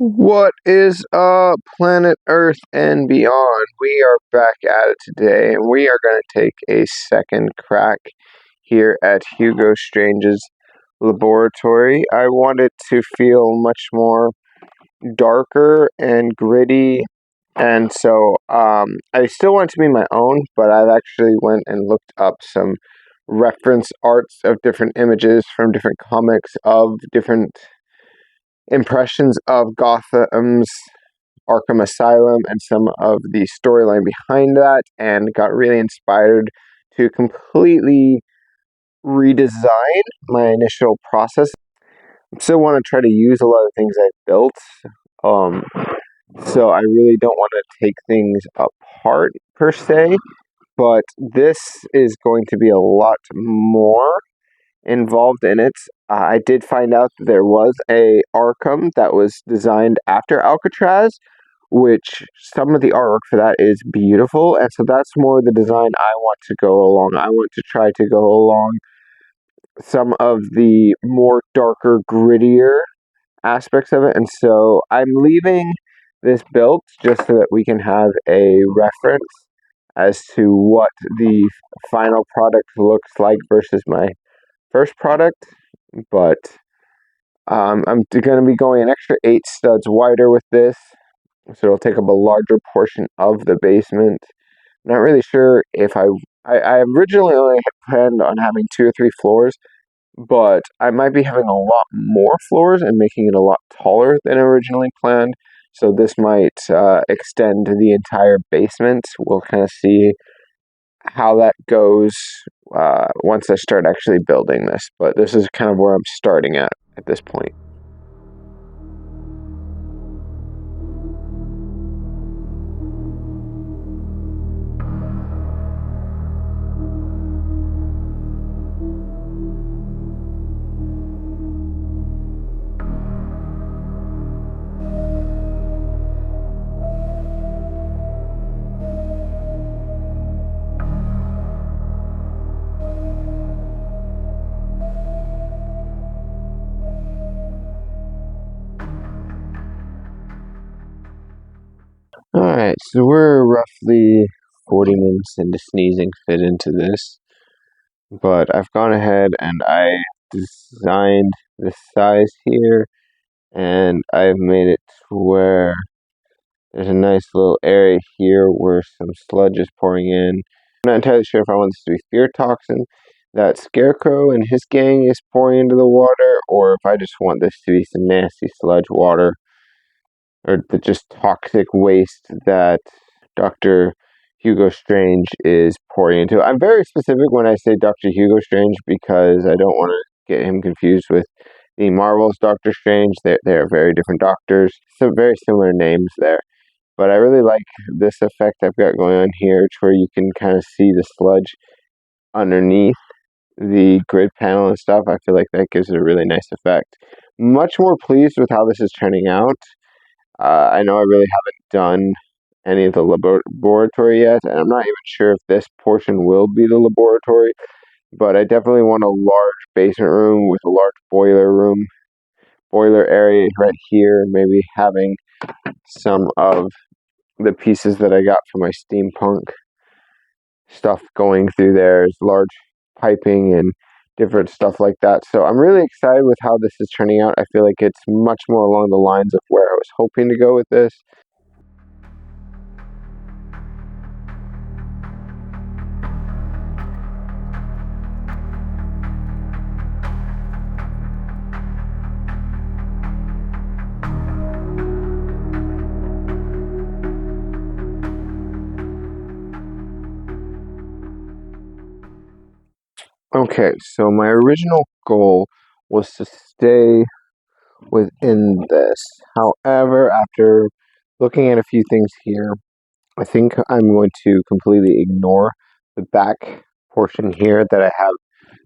What is up, planet Earth and beyond? We are back at it today, and we are going to take a second crack here at Hugo Strange's laboratory. I want it to feel much more darker and gritty, and so I still want it to be my own, but I've actually went and looked up some reference arts of different images from different comics of different impressions of Gotham's Arkham Asylum and some of the storyline behind that, and got really inspired to completely redesign my initial process. I still want to try to use a lot of things I built, um, so I really don't want to take things apart per se, but this is going to be a lot more involved in it. I did find out that there was a Arkham that was designed after Alcatraz, which some of the artwork for that is beautiful, and so that's more the design I want to go along. I want to try to go along some of the more darker, grittier aspects of it, and so I'm leaving this built just so that we can have a reference as to what the final product looks like versus my first product. But I'm going to be going an extra 8 studs wider with this, so it'll take up a larger portion of the basement. Not really sure if I originally only had planned on having 2 or 3 floors, but I might be having a lot more floors and making it a lot taller than originally planned. So this might extend the entire basement. We'll kind of see how that goes once I start actually building this. But this is kind of where I'm starting at this point. Alright, so we're roughly 40 minutes into sneezing fit into this, but I've gone ahead and I designed the size here, and I've made it to where there's a nice little area here where some sludge is pouring in. I'm not entirely sure if I want this to be fear toxin that Scarecrow and his gang is pouring into the water, or if I just want this to be some nasty sludge water, or the just toxic waste that Dr. Hugo Strange is pouring into. I'm very specific when I say Dr. Hugo Strange because I don't want to get him confused with the Marvel's Doctor Strange. They're very different doctors, so very similar names there. But I really like this effect I've got going on here, where you can kind of see the sludge underneath the grid panel and stuff. I feel like that gives it a really nice effect. Much more pleased with how this is turning out. I know I really haven't done any of the laboratory yet, and I'm not even sure if this portion will be the laboratory, but I definitely want a large basement room with a large boiler area right here, maybe having some of the pieces that I got for my steampunk stuff going through there, is large piping and different stuff like that. So I'm really excited with how this is turning out. I feel like it's much more along the lines of where I was hoping to go with this. Okay, so my original goal was to stay within this. However, after looking at a few things here, I think I'm going to completely ignore the back portion here that I have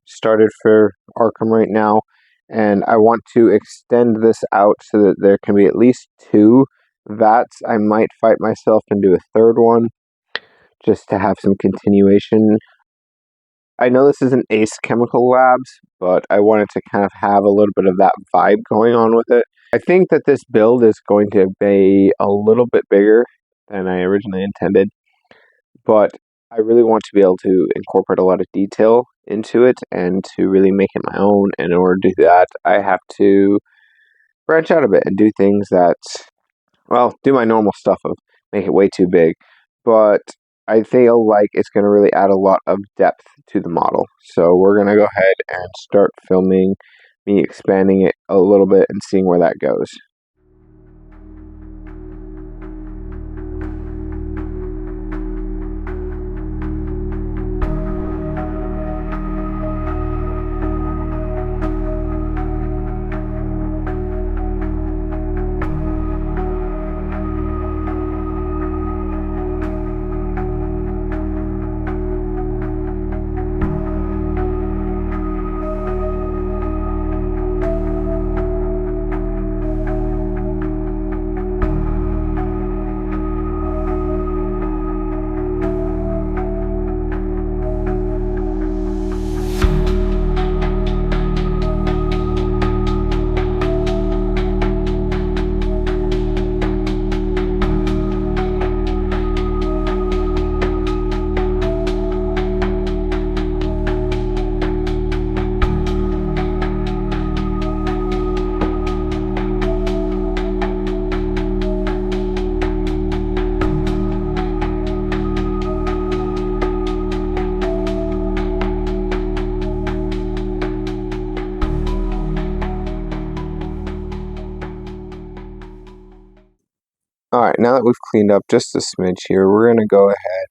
started for Arkham right now, and I want to extend this out so that there can be at least 2 vats. I might fight myself and do a third one just to have some continuation. I know this isn't Ace Chemical Labs, but I wanted to kind of have a little bit of that vibe going on with it. I think that this build is going to be a little bit bigger than I originally intended, but I really want to be able to incorporate a lot of detail into it and to really make it my own. And in order to do that, I have to branch out a bit and do things that, well, do my normal stuff of make it way too big. But I feel like it's going to really add a lot of depth to the model. So we're going to go ahead and start filming me expanding it a little bit and seeing where that goes. Alright, now that we've cleaned up just a smidge here, we're going to go ahead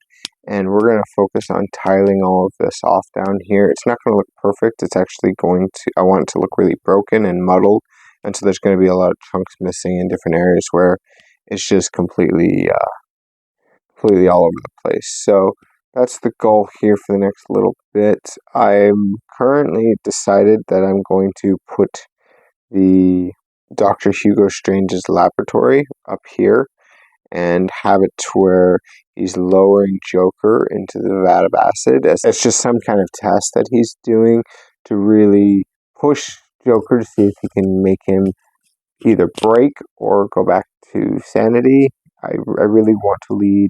and we're going to focus on tiling all of this off down here. It's not going to look perfect. It's actually going to, I want it to look really broken and muddled. And so there's going to be a lot of chunks missing in different areas where it's just completely all over the place. So that's the goal here for the next little bit. I'm currently decided that I'm going to put the Dr. Hugo Strange's laboratory up here and have it to where he's lowering Joker into the vat of acid. It's just some kind of test that he's doing to really push Joker to see if he can make him either break or go back to sanity. I really want to lead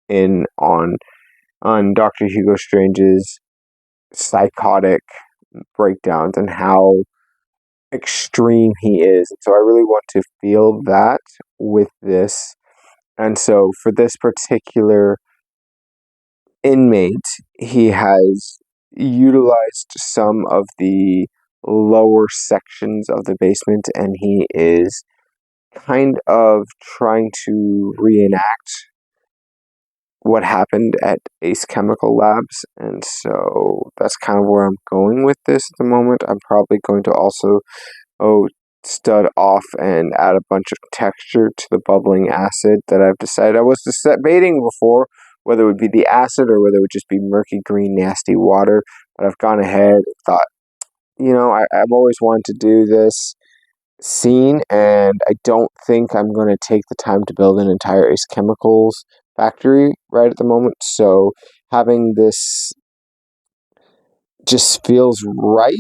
in on Dr. Hugo Strange's psychotic breakdowns and how extreme he is. So I really want to feel that with this. And so for this particular inmate, he has utilized some of the lower sections of the basement and he is kind of trying to reenact what happened at Ace Chemical Labs. And so that's kind of where I'm going with this at the moment. I'm probably going to also stud off and add a bunch of texture to the bubbling acid that I've decided. I was debating before whether it would be the acid or whether it would just be murky green nasty water, but I've gone ahead and thought, I've always wanted to do this scene and I don't think I'm going to take the time to build an entire Ace Chemicals factory right at the moment, so having this just feels right.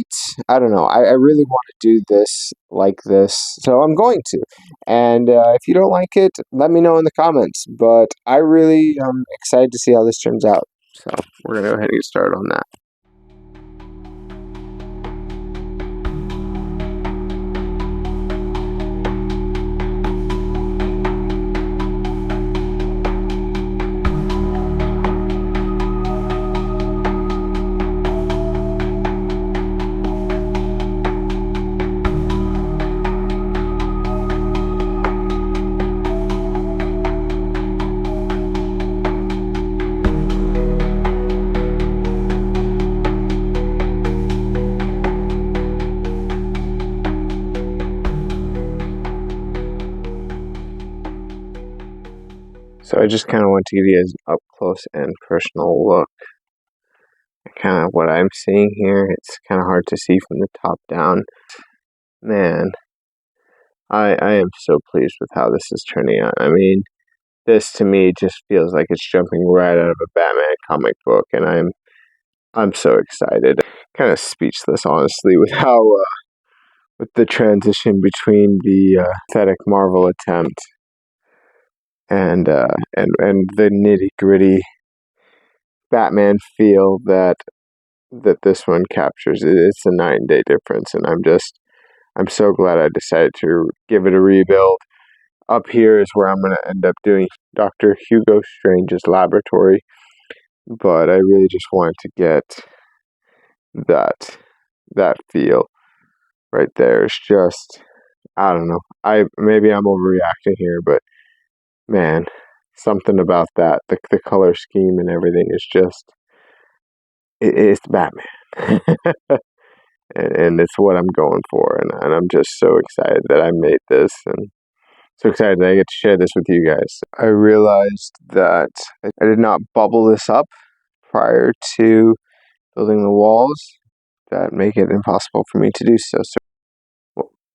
I don't know. I really want to do this like this, so I'm going to. And if you don't like it, let me know in the comments. But I really am excited to see how this turns out. So we're going to go ahead and get started on that. So I just kind of want to give you an up close and personal look at kind of what I'm seeing here. It's kind of hard to see from the top down. Man, I am so pleased with how this is turning out. I mean, this to me just feels like it's jumping right out of a Batman comic book, and I'm so excited. Kind of speechless, honestly, with with the transition between the aesthetic Marvel attempt and the nitty gritty Batman feel that this one captures. It's a 9-day difference, and I'm so glad I decided to give it a rebuild. Up here is where I'm going to end up doing Dr. Hugo Strange's laboratory, but I really just wanted to get that feel right there. It's just, I don't know. Maybe I'm overreacting here, but man, something about that, the color scheme and everything is just it's Batman. And it's what I'm going for, and I'm just so excited that I made this, and so excited that I get to share this with you guys. I realized that I did not bubble this up prior to building the walls that make it impossible for me to do so.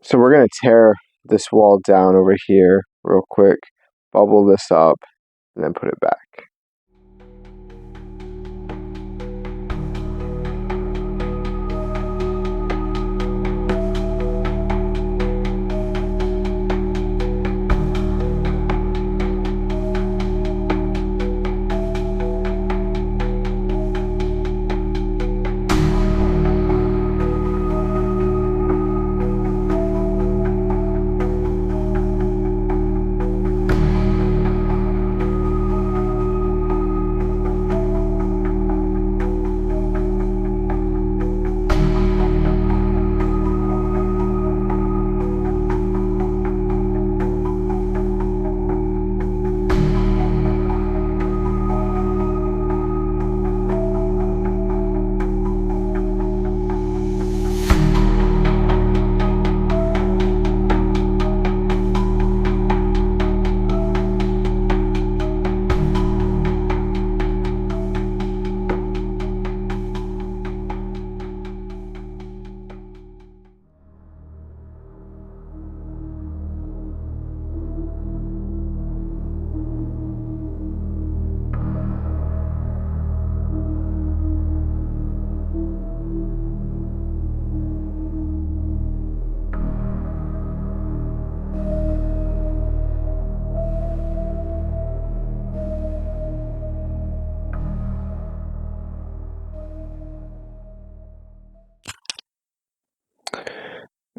So we're going to tear this wall down over here real quick, bubble this up, and then put it back.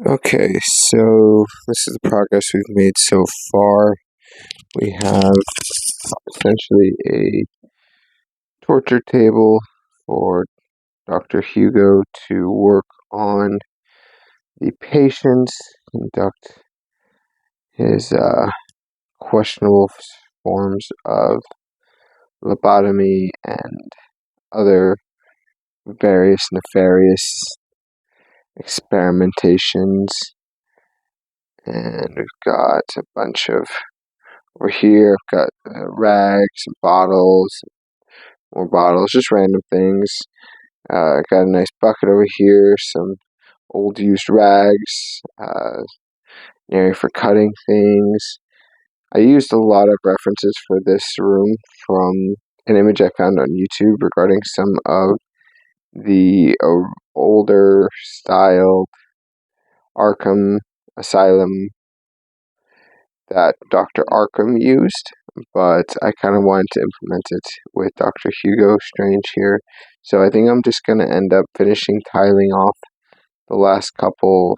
Okay, so this is the progress we've made so far. We have essentially a torture table for Dr. Hugo to work on the patients, conduct his questionable forms of lobotomy and other various nefarious experimentations. And we've got a bunch of, over here, I've got rags, bottles, more bottles, just random things. I got a nice bucket over here, some old used rags, an area for cutting things. I used a lot of references for this room from an image I found on YouTube regarding some of the older style Arkham Asylum that Dr. Arkham used, but I kind of wanted to implement it with Dr. Hugo Strange here. So I think I'm just going to end up finishing tiling off the last couple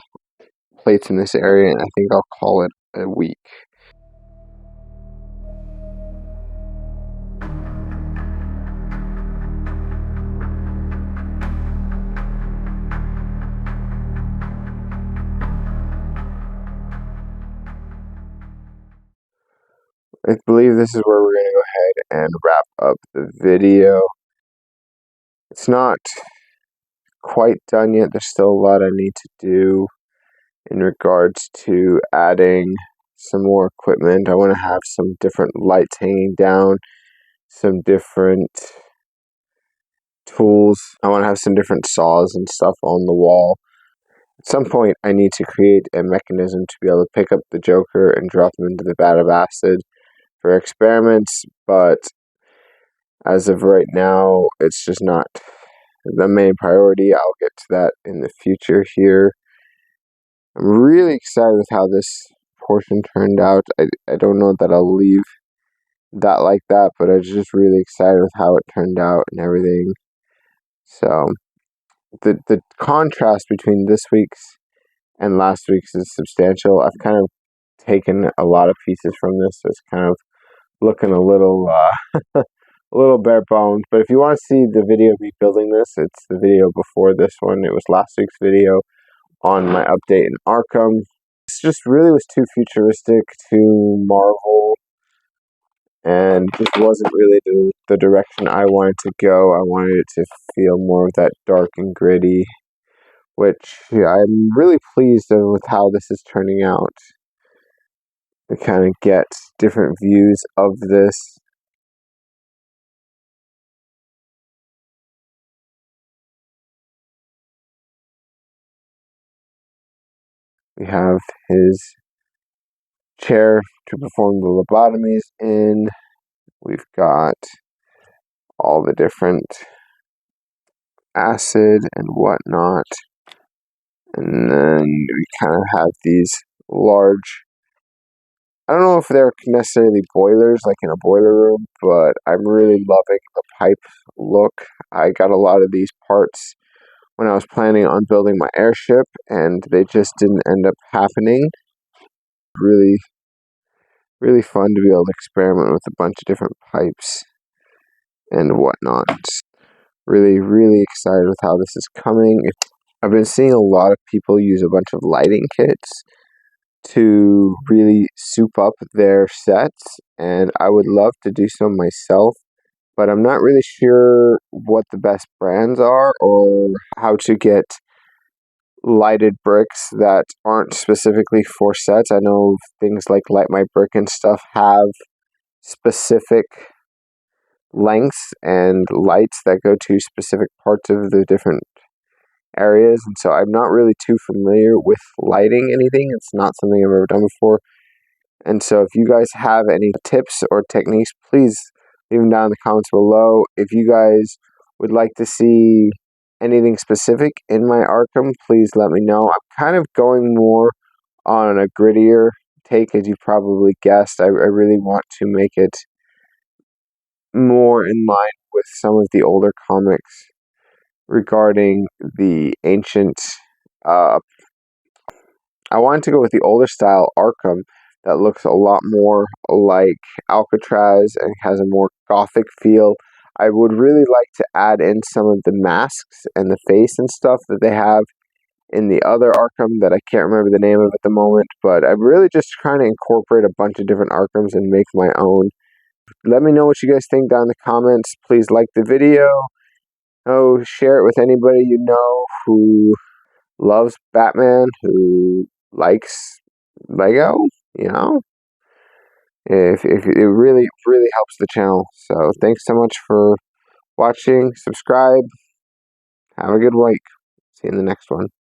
plates in this area, and I think I'll call it a week. I believe this is where we're going to go ahead and wrap up the video. It's not quite done yet. There's still a lot I need to do in regards to adding some more equipment. I want to have some different lights hanging down, some different tools. I want to have some different saws and stuff on the wall. At some point, I need to create a mechanism to be able to pick up the Joker and drop him into the vat of acid for experiments, but as of right now, it's just not the main priority. I'll get to that in the future here. I'm really excited with how this portion turned out. I don't know that I'll leave that like that, but I was just really excited with how it turned out and everything. So the contrast between this week's and last week's is substantial. I've kind of taken a lot of pieces from this, so it's kind of looking a little a little bare bones. But if you want to see the video of me building this, it's the video before this one. It was last week's video on my update in Arkham. This just really was too futuristic, too Marvel, and just wasn't really the direction I wanted to go. I wanted it to feel more of that dark and gritty, which I'm really pleased with how this is turning out. To kind of get different views of this. We have his chair to perform the lobotomies in. We've got all the different acid and whatnot. And then we kind of have these large, I don't know if they're necessarily boilers, like in a boiler room, but I'm really loving the pipe look. I got a lot of these parts when I was planning on building my airship, and they just didn't end up happening. Really, really fun to be able to experiment with a bunch of different pipes and whatnot. Really, really excited with how this is coming. I've been seeing a lot of people use a bunch of lighting kits to really soup up their sets, and I would love to do so myself, but I'm not really sure what the best brands are or how to get lighted bricks that aren't specifically for sets. I know things like Light My Brick and stuff have specific lengths and lights that go to specific parts of the different areas, and so I'm not really too familiar with lighting anything. It's not something I've ever done before, and so if you guys have any tips or techniques, please leave them down in the comments below. If you guys would like to see anything specific in my Arkham, please let me know. I'm kind of going more on a grittier take, as you probably guessed. I really want to make it more in line with some of the older comics regarding the ancient. I wanted to go with the older style Arkham that looks a lot more like Alcatraz and has a more gothic feel. I would really like to add in some of the masks and the face and stuff that they have in the other Arkham that I can't remember the name of at the moment, but I'm really just trying to incorporate a bunch of different Arkhams and make my own. Let me know what you guys think down in the comments. Please like the video. Oh, share it with anybody you know who loves Batman, who likes Lego, you know? If it really, really helps the channel. So thanks so much for watching. Subscribe. Have a good week. See you in the next one.